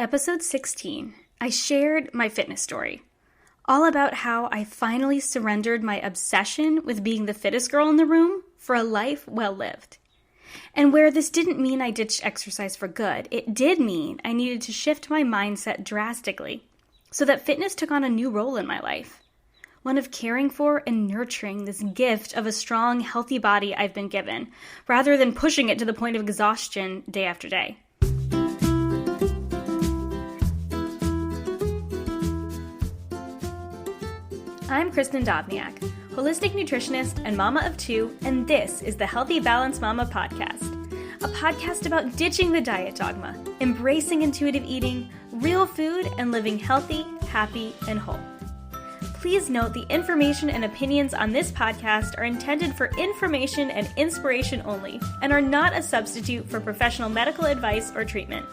episode 16, I shared my fitness story, all about how I finally surrendered my obsession with being the fittest girl in the room for a life well lived. And where this didn't mean I ditched exercise for good, it did mean I needed to shift my mindset drastically so that fitness took on a new role in my life, one of caring for and nurturing this gift of a strong, healthy body I've been given, rather than pushing it to the point of exhaustion day after day. I'm Kristin Dovbniak, holistic nutritionist and mama of two, and this is the Healthy Balanced Mama podcast, a podcast about ditching the diet dogma, embracing intuitive eating, real food, and living healthy, happy, and whole. Please note the information and opinions on this podcast are intended for information and inspiration only and are not a substitute for professional medical advice or treatment.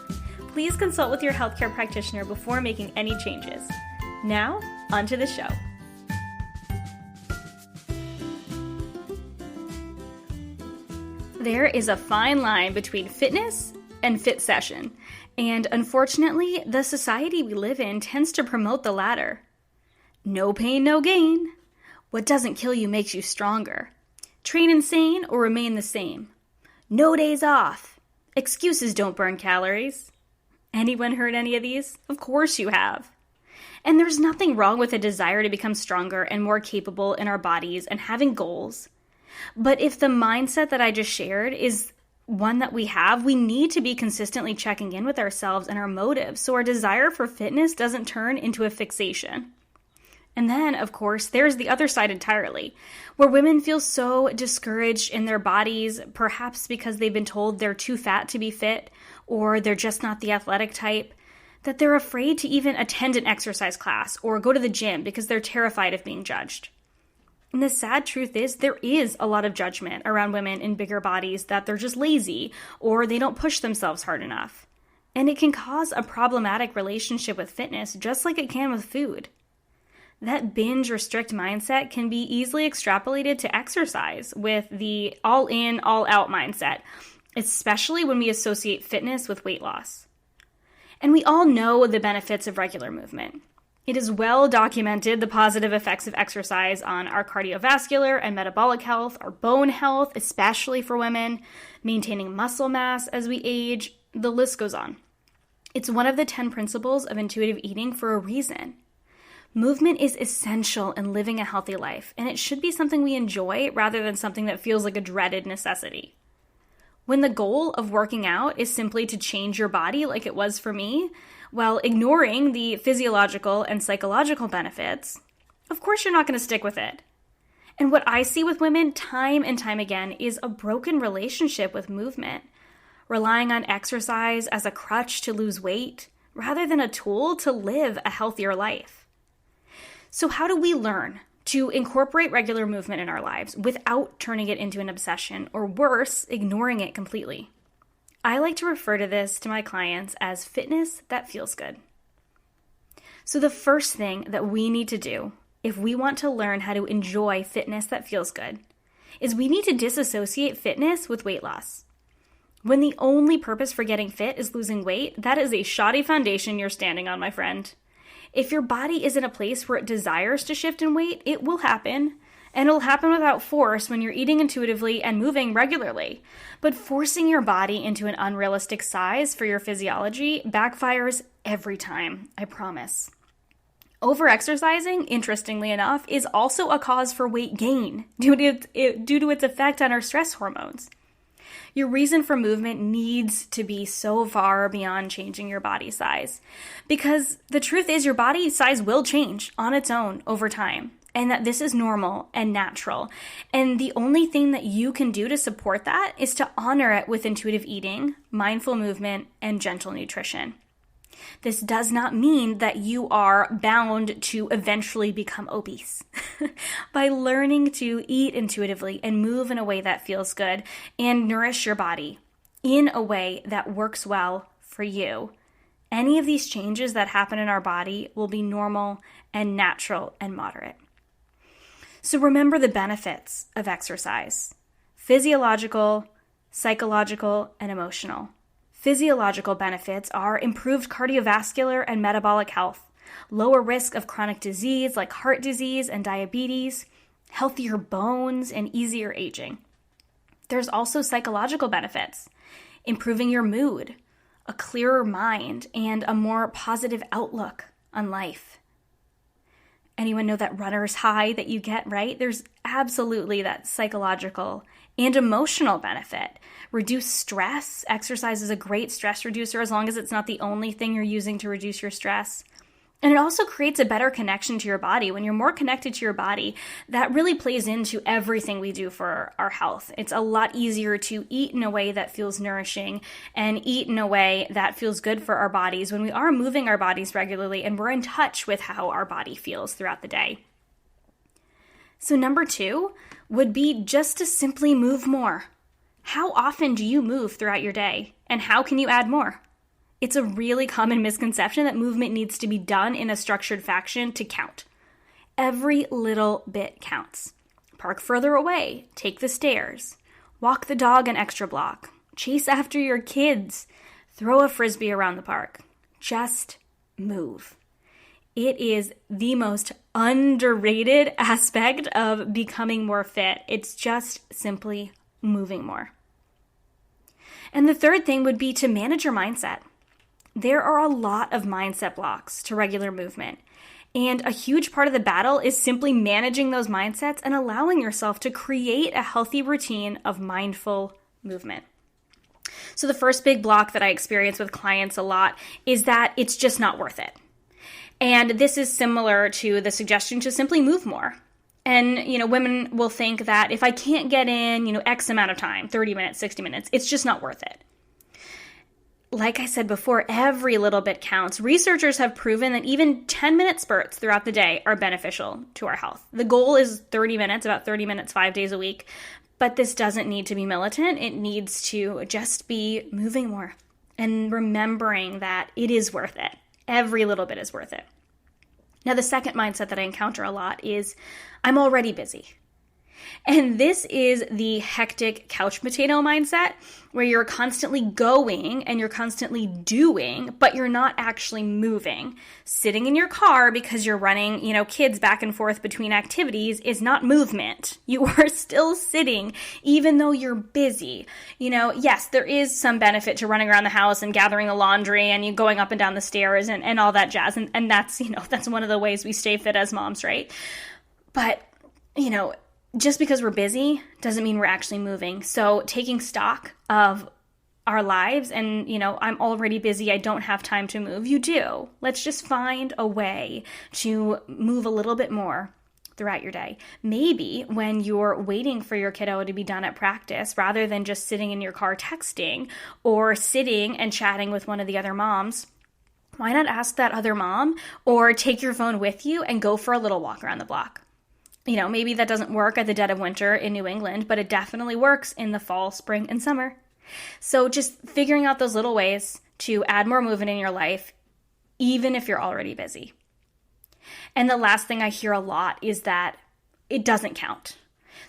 Please consult with your healthcare practitioner before making any changes. Now, onto the show. There is a fine line between fitness and fit session, and unfortunately, the society we live in tends to promote the latter. No pain, no gain. What doesn't kill you makes you stronger. Train insane or remain the same. No days off. Excuses don't burn calories. Anyone heard any of these? Of course you have. And there's nothing wrong with a desire to become stronger and more capable in our bodies and having goals. But if the mindset that I just shared is one that we have, we need to be consistently checking in with ourselves and our motives so our desire for fitness doesn't turn into a fixation. And then, of course, there's the other side entirely, where women feel so discouraged in their bodies, perhaps because they've been told they're too fat to be fit, or they're just not the athletic type, that they're afraid to even attend an exercise class or go to the gym because they're terrified of being judged. And the sad truth is there is a lot of judgment around women in bigger bodies that they're just lazy or they don't push themselves hard enough. And it can cause a problematic relationship with fitness just like it can with food. That binge restrict mindset can be easily extrapolated to exercise with the all in, all out mindset, especially when we associate fitness with weight loss. And we all know the benefits of regular movement. It is well documented the positive effects of exercise on our cardiovascular and metabolic health, our bone health, especially for women, maintaining muscle mass as we age, the list goes on. It's one of the 10 principles of intuitive eating for a reason. Movement is essential in living a healthy life, and it should be something we enjoy rather than something that feels like a dreaded necessity. When the goal of working out is simply to change your body like it was for me, while ignoring the physiological and psychological benefits, of course you're not going to stick with it. And what I see with women time and time again is a broken relationship with movement, relying on exercise as a crutch to lose weight rather than a tool to live a healthier life. So how do we learn to incorporate regular movement in our lives without turning it into an obsession, or worse, ignoring it completely? I like to refer to this to my clients as fitness that feels good. So the first thing that we need to do if we want to learn how to enjoy fitness that feels good is we need to disassociate fitness with weight loss. When the only purpose for getting fit is losing weight, that is a shoddy foundation you're standing on, my friend. If your body is in a place where it desires to shift in weight, it will happen. And it'll happen without force when you're eating intuitively and moving regularly. But forcing your body into an unrealistic size for your physiology backfires every time, I promise. Overexercising, interestingly enough, is also a cause for weight gain due to its effect on our stress hormones. Your reason for movement needs to be so far beyond changing your body size. Because the truth is your body size will change on its own over time. And that this is normal and natural. And the only thing that you can do to support that is to honor it with intuitive eating, mindful movement, and gentle nutrition. This does not mean that you are bound to eventually become obese. By learning to eat intuitively and move in a way that feels good and nourish your body in a way that works well for you, any of these changes that happen in our body will be normal and natural and moderate. So remember the benefits of exercise: physiological, psychological, and emotional. Physiological benefits are improved cardiovascular and metabolic health, lower risk of chronic disease like heart disease and diabetes, healthier bones, and easier aging. There's also psychological benefits, improving your mood, a clearer mind, and a more positive outlook on life. Anyone know that runner's high that you get, right? There's absolutely that psychological and emotional benefit. Reduce stress. Exercise is a great stress reducer as long as it's not the only thing you're using to reduce your stress. And it also creates a better connection to your body. When you're more connected to your body, that really plays into everything we do for our health. It's a lot easier to eat in a way that feels nourishing and eat in a way that feels good for our bodies when we are moving our bodies regularly and we're in touch with how our body feels throughout the day. So number 2 would be just to simply move more. How often do you move throughout your day? And how can you add more? It's a really common misconception that movement needs to be done in a structured fashion to count. Every little bit counts. Park further away, take the stairs, walk the dog an extra block, chase after your kids, throw a frisbee around the park. Just move. It is the most underrated aspect of becoming more fit. It's just simply moving more. And the third thing would be to manage your mindset. There are a lot of mindset blocks to regular movement, and a huge part of the battle is simply managing those mindsets and allowing yourself to create a healthy routine of mindful movement. So the first big block that I experience with clients a lot is that it's just not worth it. And this is similar to the suggestion to simply move more. And, women will think that if I can't get in, X amount of time, 30 minutes, 60 minutes, it's just not worth it. Like I said before, every little bit counts. Researchers have proven that even 10-minute spurts throughout the day are beneficial to our health. The goal is 30 minutes, about 30 minutes, 5 days a week. But this doesn't need to be militant. It needs to just be moving more and remembering that it is worth it. Every little bit is worth it. Now, the second mindset that I encounter a lot is, I'm already busy. And this is the hectic couch potato mindset where you're constantly going and you're constantly doing, but you're not actually moving. Sitting in your car because you're running, kids back and forth between activities is not movement. You are still sitting even though you're busy. Yes, there is some benefit to running around the house and gathering the laundry and you going up and down the stairs and all that jazz. And that's, that's one of the ways we stay fit as moms, right? But, just because we're busy doesn't mean we're actually moving. So taking stock of our lives and, I'm already busy, I don't have time to move. You do. Let's just find a way to move a little bit more throughout your day. Maybe when you're waiting for your kiddo to be done at practice, rather than just sitting in your car texting or sitting and chatting with one of the other moms, why not ask that other mom or take your phone with you and go for a little walk around the block? Maybe that doesn't work at the dead of winter in New England, but it definitely works in the fall, spring, and summer. So just figuring out those little ways to add more movement in your life, even if you're already busy. And the last thing I hear a lot is that it doesn't count.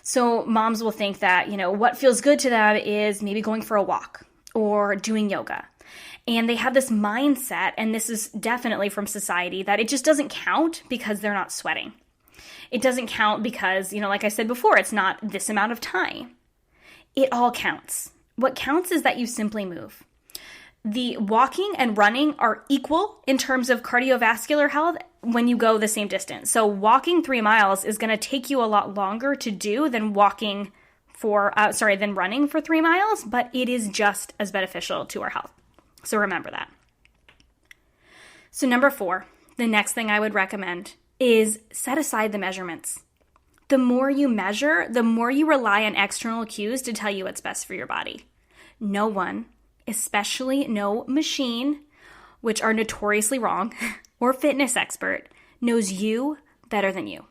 So moms will think that, what feels good to them is maybe going for a walk or doing yoga. And they have this mindset, and this is definitely from society, that it just doesn't count because they're not sweating. It doesn't count because, like I said before, it's not this amount of time. It all counts. What counts is that you simply move. The walking and running are equal in terms of cardiovascular health when you go the same distance. So walking 3 miles is going to take you a lot longer to do than running for 3 miles, but it is just as beneficial to our health. So remember that. So number 4, the next thing I would recommend is set aside the measurements. The more you measure, the more you rely on external cues to tell you what's best for your body. No one, especially no machine, which are notoriously wrong, or fitness expert, knows you better than you.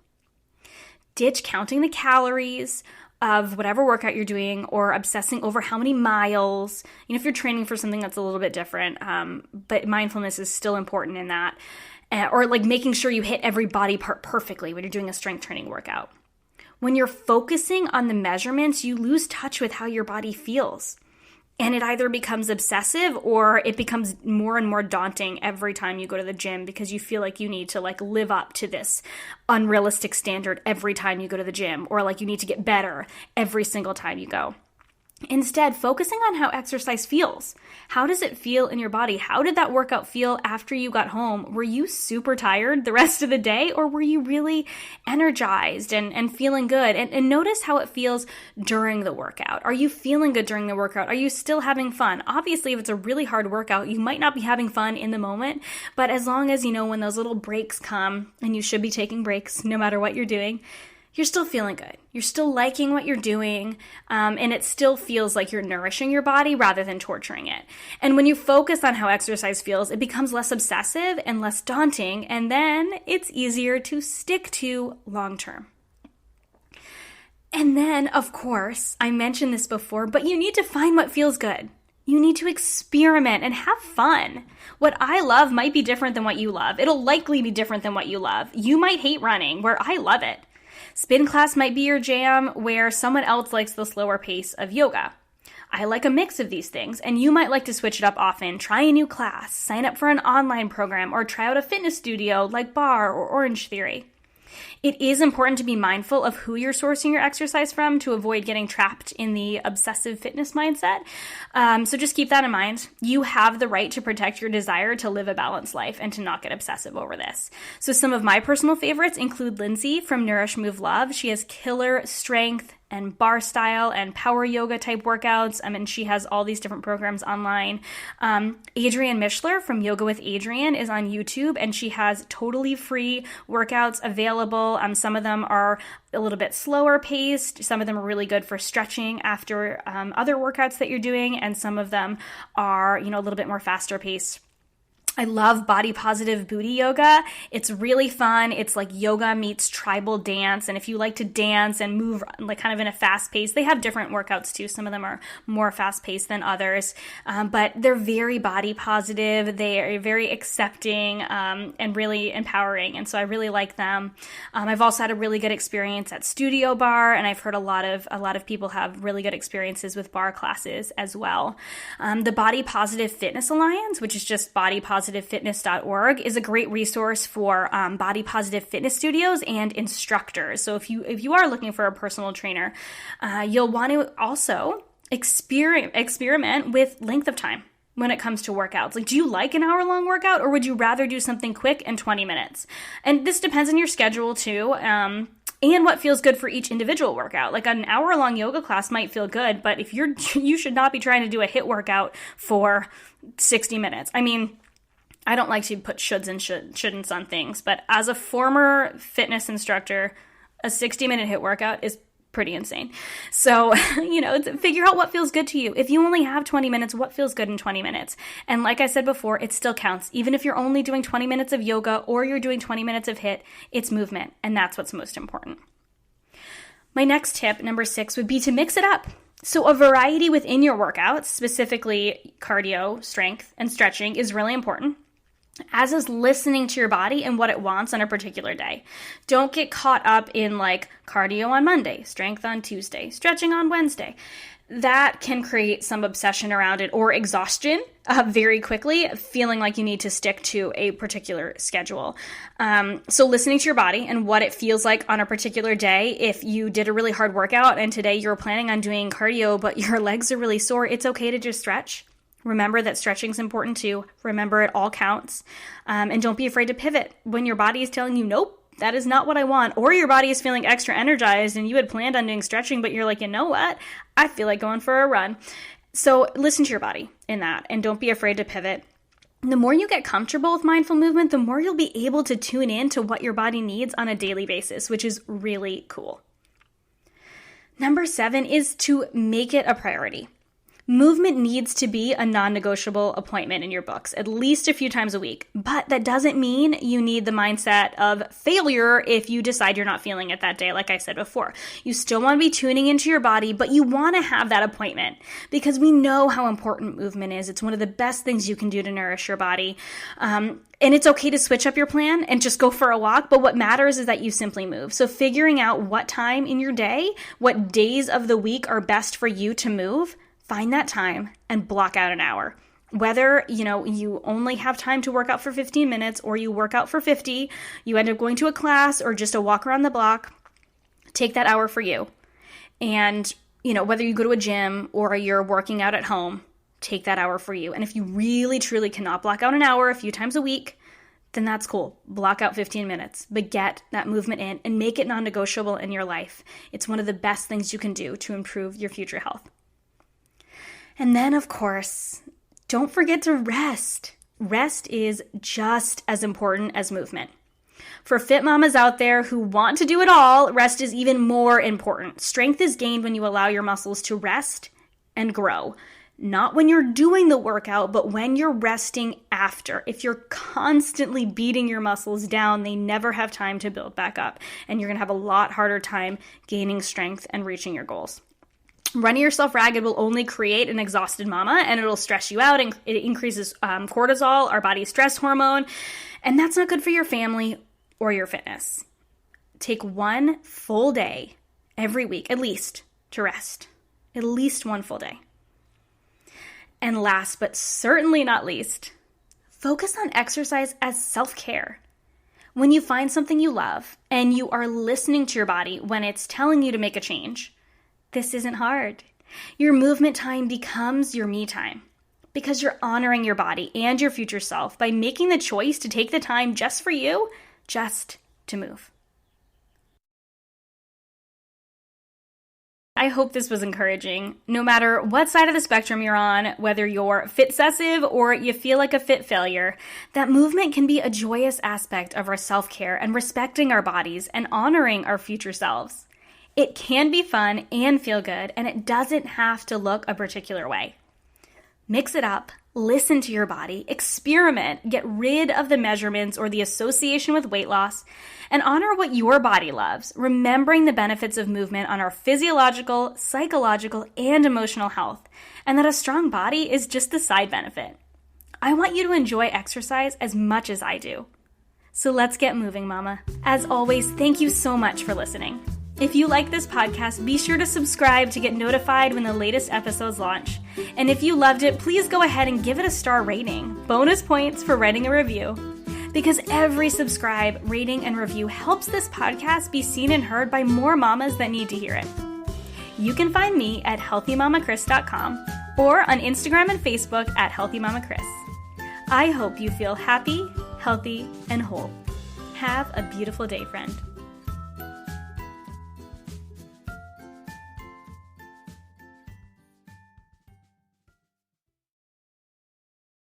Ditch counting the calories of whatever workout you're doing or obsessing over how many miles. If you're training for something that's a little bit different, but mindfulness is still important in that. Or like making sure you hit every body part perfectly when you're doing a strength training workout. When you're focusing on the measurements, you lose touch with how your body feels. And it either becomes obsessive or it becomes more and more daunting every time you go to the gym because you feel like you need to like live up to this unrealistic standard every time you go to the gym, or like you need to get better every single time you go. Instead, focusing on how exercise feels. How does it feel in your body? How did that workout feel after you got home? Were you super tired the rest of the day, or were you really energized and feeling good? And notice how it feels during the workout. Are you feeling good during the workout? Are you still having fun? Obviously, if it's a really hard workout, you might not be having fun in the moment, but as long as you know when those little breaks come, and you should be taking breaks no matter what you're doing, you're still feeling good. You're still liking what you're doing, and it still feels like you're nourishing your body rather than torturing it. And when you focus on how exercise feels, it becomes less obsessive and less daunting, and then it's easier to stick to long term. And then, of course, I mentioned this before, but you need to find what feels good. You need to experiment and have fun. What I love might be different than what you love. It'll likely be different than what you love. You might hate running, where I love it. Spin class might be your jam, where someone else likes the slower pace of yoga. I like a mix of these things, and you might like to switch it up often, try a new class, sign up for an online program, or try out a fitness studio like Barre or Orange Theory. It is important to be mindful of who you're sourcing your exercise from to avoid getting trapped in the obsessive fitness mindset. So just keep that in mind. You have the right to protect your desire to live a balanced life and to not get obsessive over this. So some of my personal favorites include Lindsay from Nourish Move Love. She has killer strength and bar style and power yoga type workouts. And she has all these different programs online. Adrienne Mishler from Yoga with Adrienne is on YouTube, and she has totally free workouts available. Some of them are a little bit slower paced. Some of them are really good for stretching after other workouts that you're doing. And some of them are, a little bit more faster paced. I love body positive booty yoga. It's really fun. It's like yoga meets tribal dance. And if you like to dance and move like kind of in a fast pace, they have different workouts too. Some of them are more fast paced than others, but they're very body positive. They are very accepting and really empowering. And so I really like them. I've also had a really good experience at Studio Barre, and I've heard a lot of people have really good experiences with barre classes as well. The Body Positive Fitness Alliance, which is just bodypositivefitness.org, is a great resource for body positive fitness studios and instructors. So if you are looking for a personal trainer, you'll want to also experiment with length of time when it comes to workouts. Like, do you like an hour-long workout, or would you rather do something quick in 20 minutes? And this depends on your schedule too. And what feels good for each individual workout. Like an hour-long yoga class might feel good, but if you should not be trying to do a HIIT workout for 60 minutes. I mean, I don't like to put shoulds and shouldn'ts on things, but as a former fitness instructor, a 60-minute HIIT workout is pretty insane. So, figure out what feels good to you. If you only have 20 minutes, what feels good in 20 minutes? And like I said before, it still counts. Even if you're only doing 20 minutes of yoga or you're doing 20 minutes of HIIT, it's movement, and that's what's most important. My next tip, number 6, would be to mix it up. So a variety within your workouts, specifically cardio, strength, and stretching, is really important, as is listening to your body and what it wants on a particular day. Don't get caught up in like cardio on Monday, strength on Tuesday, stretching on Wednesday. That can create some obsession around it or exhaustion very quickly, feeling like you need to stick to a particular schedule. So listening to your body and what it feels like on a particular day. If you did a really hard workout and today you're planning on doing cardio, but your legs are really sore, it's okay to just stretch. Remember that stretching is important too. Remember it all counts. And don't be afraid to pivot when your body is telling you, nope, that is not what I want. Or your body is feeling extra energized and you had planned on doing stretching, but you're like, you know what? I feel like going for a run. So listen to your body in that and don't be afraid to pivot. The more you get comfortable with mindful movement, the more you'll be able to tune in to what your body needs on a daily basis, which is really cool. Number 7 is to make it a priority. Movement needs to be a non-negotiable appointment in your books, at least a few times a week. But that doesn't mean you need the mindset of failure if you decide you're not feeling it that day, like I said before. You still want to be tuning into your body, but you want to have that appointment because we know how important movement is. It's one of the best things you can do to nourish your body. And it's okay to switch up your plan and just go for a walk, but what matters is that you simply move. So figuring out what time in your day, what days of the week are best for you to move, find that time and block out an hour. Whether, you only have time to work out for 15 minutes or you work out for 50, you end up going to a class or just a walk around the block, take that hour for you. And, whether you go to a gym or you're working out at home, take that hour for you. And if you really, truly cannot block out an hour a few times a week, then that's cool. Block out 15 minutes, but get that movement in and make it non-negotiable in your life. It's one of the best things you can do to improve your future health. And then, of course, don't forget to rest. Rest is just as important as movement. For fit mamas out there who want to do it all, rest is even more important. Strength is gained when you allow your muscles to rest and grow. Not when you're doing the workout, but when you're resting after. If you're constantly beating your muscles down, they never have time to build back up, and you're going to have a lot harder time gaining strength and reaching your goals. Running yourself ragged will only create an exhausted mama, and it'll stress you out, and it increases cortisol, our body's stress hormone, and that's not good for your family or your fitness. Take one full day every week, at least, to rest. At least one full day. And last but certainly not least, focus on exercise as self-care. When you find something you love and you are listening to your body when it's telling you to make a change, this isn't hard. Your movement time becomes your me time because you're honoring your body and your future self by making the choice to take the time just for you, just to move. I hope this was encouraging. No matter what side of the spectrum you're on, whether you're fit-obsessive or you feel like a fit failure, that movement can be a joyous aspect of our self-care and respecting our bodies and honoring our future selves. It can be fun and feel good, and it doesn't have to look a particular way. Mix it up, listen to your body, experiment, get rid of the measurements or the association with weight loss, and honor what your body loves, remembering the benefits of movement on our physiological, psychological, and emotional health, and that a strong body is just the side benefit. I want you to enjoy exercise as much as I do. So let's get moving, mama. As always, thank you so much for listening. If you like this podcast, be sure to subscribe to get notified when the latest episodes launch. And if you loved it, please go ahead and give it a star rating. Bonus points for writing a review. Because every subscribe, rating, and review helps this podcast be seen and heard by more mamas that need to hear it. You can find me at healthymamakris.com or on Instagram and Facebook at healthymamakris. I hope you feel happy, healthy, and whole. Have a beautiful day, friend.